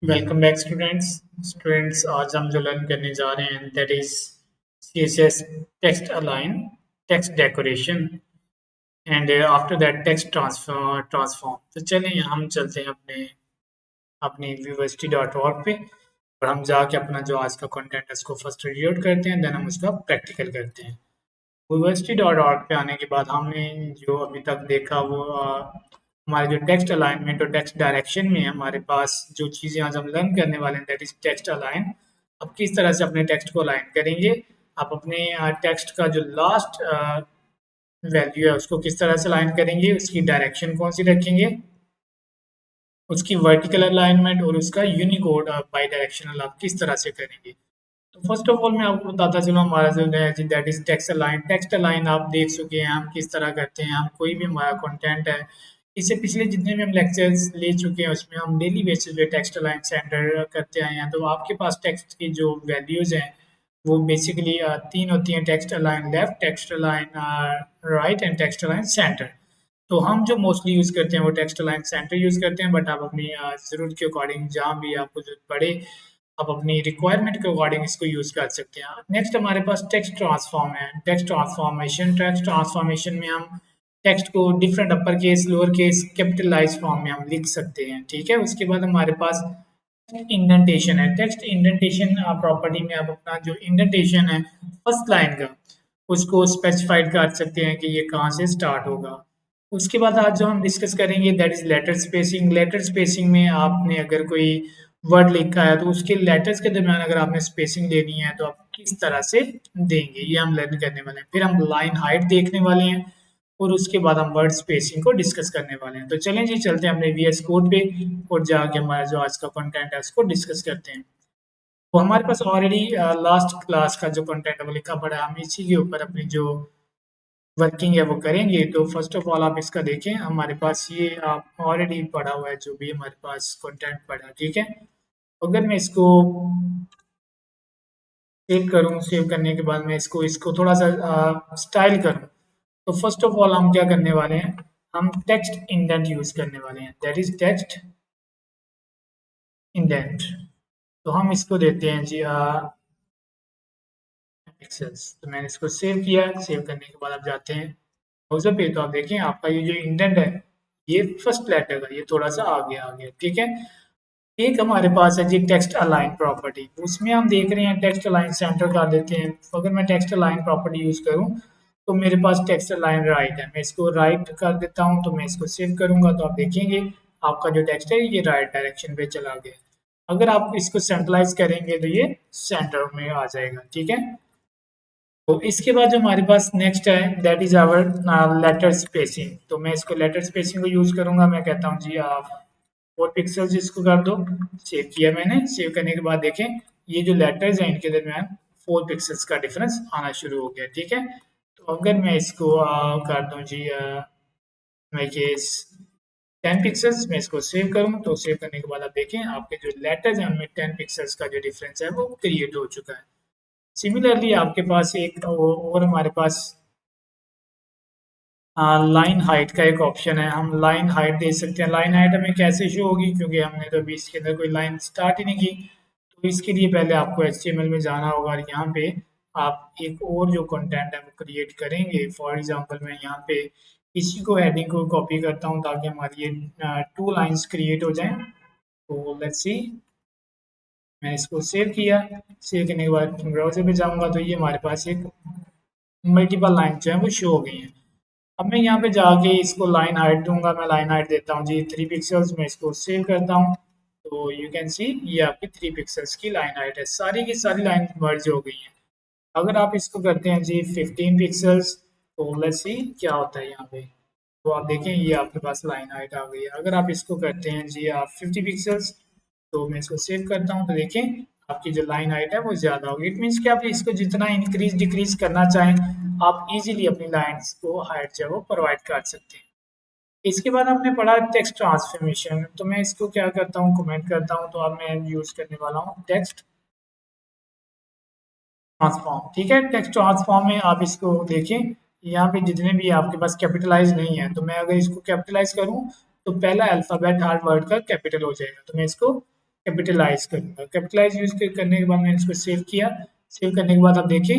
Welcome back students आज हम जो लर्न करने जा रहे हैं that is CSS text align text decoration and after that text transform. तो चलिए हम चलते हैं अपने अपनी viewversity.org पे और हम जाके अपना जो आज का कंटेंट है उसको फर्स्ट रीड करते हैं, देन हम उसका प्रैक्टिकल करते हैं। viewversity.org पे आने के बाद हमने जो अभी तक देखा वो हमारे जो टेक्स्ट अलाइनमेंट और टेक्स्ट डायरेक्शन में हमारे पास जो चीज़ें आज हम लर्न करने वाले हैं दैट इज टेक्स्ट अलाइन। अब किस तरह से अपने टेक्स्ट को अलाइन करेंगे, आप अपने टेक्स्ट का जो लास्ट वैल्यू है उसको किस तरह से अलाइन करेंगे, उसकी डायरेक्शन कौन सी रखेंगे, उसकी वर्टिकल अलाइनमेंट और उसका यूनिकोड बाई डायरेक्शनल आप किस तरह से करेंगे। तो फर्स्ट ऑफ ऑल मैं आपको बताता चलूँ हमारा जो है दैट इज टेक्स्ट अलाइन आप देख चुके हैं हम किस तरह करते हैं। हम कोई भी हमारा कंटेंट है, इससे पिछले जितने भी हम लेक्चर्स ले चुके हैं उसमें हम डेली बेसिस पे टेक्स्ट अलाइन सेंटर करते आए हैं। तो आपके पास टेक्स्ट की जो वैल्यूज हैं वो बेसिकली तीन होती हैं, text align left, text align right and text align centre. तो हम जो मोस्टली यूज़ करते हैं वो टेक्स्ट अलाइन सेंटर यूज़ करते हैं, बट आप अपनी ज़रूरत के अकॉर्डिंग जहाँ भी आपको ज़रूरत पड़े आप अपनी रिक्वायरमेंट के अकॉर्डिंग इसको यूज़ कर सकते हैं। नेक्स्ट हमारे पास टेक्स्ट ट्रांसफॉर्म है, टेक्स्ट ट्रांसफॉर्मेशन में हम टेक्स्ट को different upper case lower case capitalize form में हम लिख सकते हैं। ठीक है, उसके बाद हमारे पास इंडेंटेशन है। टेक्स्ट इंडेंटेशन प्रॉपर्टी में आप अपना जो इंडेंटेशन है फर्स्ट लाइन का उसको स्पेसिफाइड कर सकते हैं कि ये कहाँ से स्टार्ट होगा। उसके बाद आज जो हम डिस्कस करेंगे that is letter spacing. Letter spacing में आपने अगर कोई वर्ड लिखा है तो उसके लेटर्स के दरमियान अगर आपने स्पेसिंग लेनी है तो आप किस तरह से देंगे ये हम लर्न करने वाले हैं। फिर हम लाइन हाइट देखने वाले हैं और उसके बाद हम वर्ड स्पेसिंग को डिस्कस करने वाले हैं। तो चलें जी, चलते हैं अपने VS कोड पे और जाके हमारा जो आज का कंटेंट है उसको डिस्कस करते हैं। तो हमारे पास ऑलरेडी लास्ट क्लास का जो कंटेंट है वो लिखा पड़ा है, हम इसी के ऊपर अपनी जो वर्किंग है वो करेंगे। तो फर्स्ट ऑफ ऑल आप इसका देखें, हमारे पास ये आप ऑलरेडी पढ़ा हुआ है जो भी हमारे पास कंटेंट पड़ा है। ठीक है, अगर मैं इसको सेव करूं, सेव करने के बाद मैं इसको इसको थोड़ा सा स्टाइल करूं, तो फर्स्ट ऑफ ऑल हम क्या करने वाले हैं, हम टेक्स्ट इंडेंट यूज करने वाले हैं, दैट इज टेक्स्ट इंडेंट। तो हम इसको देते हैं जी पिक्सेल्स। तो मैंने इसको सेव किया, सेव करने के बाद आप जाते हैं ब्राउज़र पे तो आप देखें आपका ये जो इंडेंट है ये फर्स्ट लेटर का ये थोड़ा सा आगे आ गया। ठीक है, एक हमारे पास है जी टेक्स्ट अलाइन प्रॉपर्टी, उसमें हम देख रहे हैं टेक्स्ट अलाइन सेंटर कर देते हैं। तो अगर मैं टेक्स्ट अलाइन प्रॉपर्टी यूज करूं तो मेरे पास टेक्स्ट अलाइन राइट है, मैं इसको राइट कर देता हूं। तो मैं इसको सेव करूंगा तो आप देखेंगे आपका जो टेक्स्ट है ये राइट डायरेक्शन पे चला गया। अगर आप इसको सेंट्रलाइज करेंगे तो ये सेंटर में आ जाएगा। ठीक है, तो इसके बाद जो हमारे पास नेक्स्ट है that is hour later spacing. तो मैं इसको लेटर स्पेसिंग को यूज करूंगा, मैं कहता हूँ जी आप 4 पिक्सल्स इसको कर दो। सेव किया मैंने, सेव करने के बाद देखें ये जो लेटर्स हैं इनके दरमियान 4 पिक्सल्स का डिफरेंस आना शुरू हो गया। ठीक है, तो अगर मैं इसको कर दूं जी मैं केस 10 पिक्सल्स, मैं इसको सेव करूं तो सेव करने के बाद आप देखें आपके जो लेटर्स हैं उनमें 10 पिक्सल्स का जो डिफरेंस है वो क्रिएट हो चुका है। सिमिलरली आपके पास एक और हमारे पास लाइन हाइट का एक ऑप्शन है, हम लाइन हाइट दे सकते हैं। लाइन हाइट हमें कैसे शो होगी, क्योंकि हमने तो अभी इसके अंदर कोई लाइन स्टार्ट ही नहीं की। तो इसके लिए पहले आपको HTML में जाना होगा और यहाँ पे आप एक और जो कंटेंट है वो क्रिएट करेंगे। फॉर एग्जांपल मैं यहाँ पे इसी को हेडिंग को कॉपी करता हूँ ताकि हमारी ये 2 लाइन्स क्रिएट हो जाएं। तो लेट्स सी, मैं इसको सेव किया, सेव करने के बाद ब्राउजर पे जाऊँगा तो ये हमारे पास एक मल्टीपल लाइन जो है वो शो हो गई है। अब मैं यहाँ पे जाके इसको लाइन हाइट दूंगा, मैं लाइन हाइट देता हूँ जी 3 पिक्सल्स में, इसको सेव करता हूँ। तो यू कैन सी ये आपकी 3 पिक्सल्स की लाइन हाइट है, सारी की सारी लाइन मर्ज हो गई हैं। अगर आप इसको करते हैं जी 15 पिक्सल्स तो लेट्स सी क्या होता है यहाँ पे। तो आप देखें ये आपके पास लाइन हाइट आ गई है। अगर आप इसको करते हैं जी आप 50 पिक्सल्स, तो मैं इसको सेव करता हूँ तो देखें आपकी जो लाइन हाइट है वो ज़्यादा होगी। इट मीन्स कि आप इसको जितना इंक्रीज डिक्रीज करना चाहें आप इजीली अपनी लाइंस को हाइट जो है वो प्रोवाइड कर सकते हैं। इसके बाद हमने पढ़ा टेक्स्ट ट्रांसफॉर्मेशन, तो मैं इसको क्या करता हूँ कमेंट करता हूँ। तो अब मैं यूज़ करने वाला हूँ टेक्स्ट ट्रांसफॉर्म। ठीक है, टेक्स्ट ट्रांसफॉर्म में आप इसको देखें यहाँ पे जितने भी आपके पास कैपिटलाइज नहीं है, तो मैं अगर इसको कैपिटलाइज करूँ तो पहला अल्फ़ाबेट हर वर्ड का कैपिटल हो जाएगा। तो मैं इसको कैपिटलाइज करूंगा। कैपिटलाइज यूज करने के बाद मैंने इसको सेव किया। सेव करने के बाद आप देखिए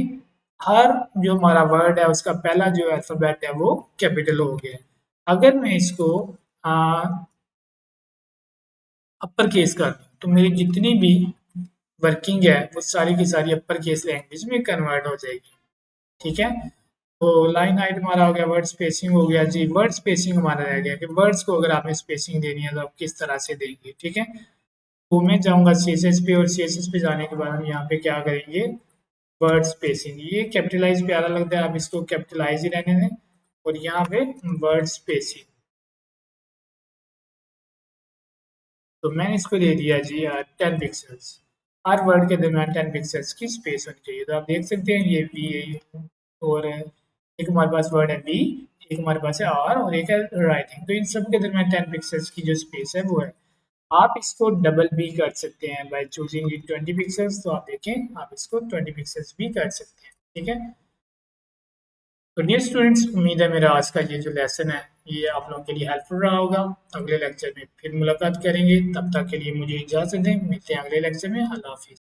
हर जो हमारा वर्ड है उसका पहला जो अल्फाबेट है वो कैपिटल हो गया। अगर मैं इसको अपर केस कर दूं तो मेरी जितनी भी वर्किंग है वो सारी की सारी अपर केस लैंग्वेज में कन्वर्ट हो जाएगी। ठीक है, तो लाइन हाइट हमारा हो गया, वर्ड स्पेसिंग हो गया जी। वर्ड स्पेसिंग हमारा रह गया कि वर्ड्स को अगर आपने स्पेसिंग देनी है तो आप किस तरह से देंगे। ठीक है, तो मैं जाऊंगा सीएसएस पे और सीएसएस पे जाने के बाद हम यहाँ पे क्या करेंगे, वर्ड स्पेसिंग। ये कैपिटलाइज प्यारा लगता है, आप इसको कैपिटलाइज ही रहने दें। और यहाँ पे वर्ड स्पेसिंग, तो मैंने इसको दे दिया जी 10 पिक्सल्स। हर वर्ड के दरम्यान 10 पिक्सल्स की स्पेस होनी चाहिए। तो आप देख सकते हैं ये वी है और एक हमारे पास वर्ड है वी, एक हमारे पास है आर और एक है राइटिंग। तो इन सब के दरम्यान 10 पिक्सल्स की जो स्पेस है वो है। आप इसको डबल भी कर सकते हैं बाय चूजिंग 20 पिक्सल्स। तो आप देखें आप इसको 20 पिक्सल्स भी कर सकते हैं। ठीक है, तो डियर स्टूडेंट्स, उम्मीद है मेरा आज का ये जो लेसन है ये आप लोगों के लिए हेल्पफुल रहा होगा। अगले लेक्चर में फिर मुलाकात करेंगे, तब तक के लिए मुझे इजाज़त दें। मिलते हैं अगले लेक्चर में। अल्लाह हाफिज़।